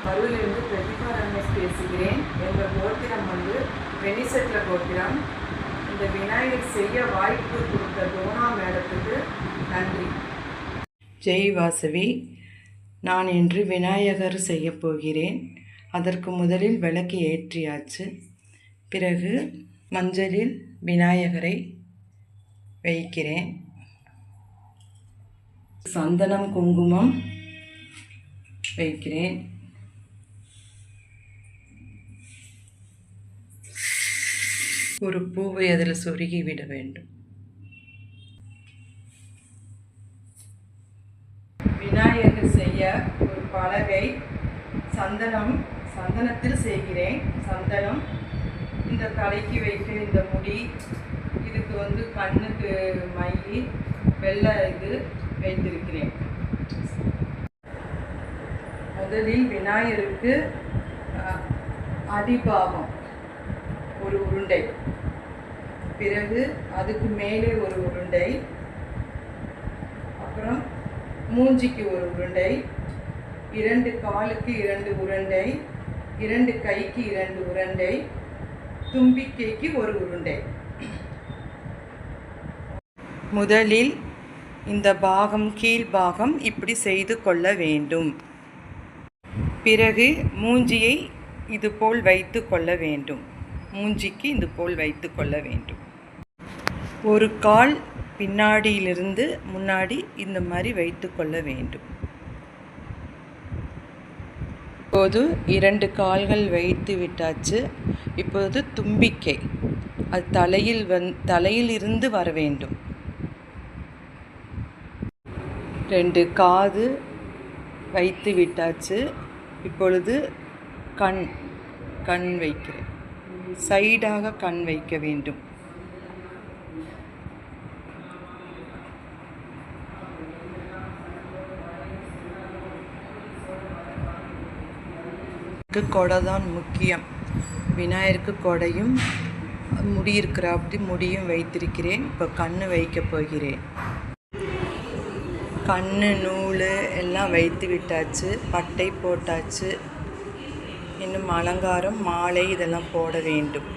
கரூரிலிருந்து பிரதிபா ரமேஷ் பேசுகிறேன். எங்கள் கோத்திரம் வெனிசெட்ல கோத்திரம். இந்த விநாயகர் செய்ய வாய்ப்பு கொடுத்த டோனா மேடத்துக்கு நன்றி. ஜெய் வாசவி. நான் இன்று விநாயகர் செய்ய போகிறேன். அதற்கு முதலில் விளக்கு ஏற்றியாச்சு. பிறகு மஞ்சளில் விநாயகரை வைக்கிறேன். சந்தனம் குங்குமம் வைக்கிறேன். ஒரு பூவை அதில் சொருகி விட வேண்டும். விநாயகர் செய்ய ஒரு பலகை சந்தனத்தில் செய்கிறேன். சந்தனம் இந்த தலைக்கு வைக்க இந்த முடி, இதுக்கு கண்ணுக்கு மை, வெள்ளை இது வைத்திருக்கிறேன். முதலில் விநாயகருக்கு அடிபாகம் ஒரு உருண்டை, பிறகு அதுக்கு மேலே ஒரு உருண்டை, அப்புறம் மூஞ்சிக்கு ஒரு உருண்டை, 2 காலுக்கு 2 உருண்டை, 2 கைக்கு 2 உருண்டை, தும்பிக்கைக்கு ஒரு உருண்டை. முதலில் இந்த பாகம் கீழ்பாகம் இப்படி செய்து கொள்ள வேண்டும். பிறகு மூஞ்சியை இதுபோல் வைத்து கொள்ள வேண்டும். மூஞ்சிக்கு இதுபோல் வைத்து கொள்ள வேண்டும். ஒரு கால் பின்னாடியிலிருந்து முன்னாடி இந்த மாதிரி வைத்து கொள்ள வேண்டும். இப்போது 2 கால்கள் வைத்து விட்டாச்சு. இப்போது தும்பிக்கை அது தலையில் இருந்து வர வேண்டும். 2 காது வைத்து விட்டாச்சு. இப்பொழுது கண் வைக்கிறேன். சைடாக கண் வைக்க வேண்டும். கொடை தான் முக்கியம். விநாயகருக்கு கொடையும் முடி அப்படி முடியும் வைத்திருக்கிறேன். இப்போ கண் வைக்க போகிறேன். கண், நூல் எல்லாம் வைத்து விட்டாச்சு. பட்டை போட்டாச்சு. இன்னும் அலங்காரம், மாலை இதெல்லாம் போட வேண்டும்.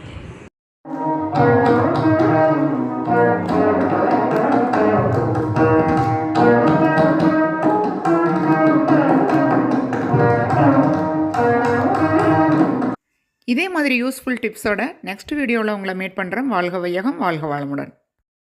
இதே மாதிரி யூஸ்ஃபுல் டிப்ஸோட நெக்ஸ்ட் வீடியோவில் உங்களை மீட் பண்ணுறேன். வாழ்க வையகம், வாழ்க வளமுடன்.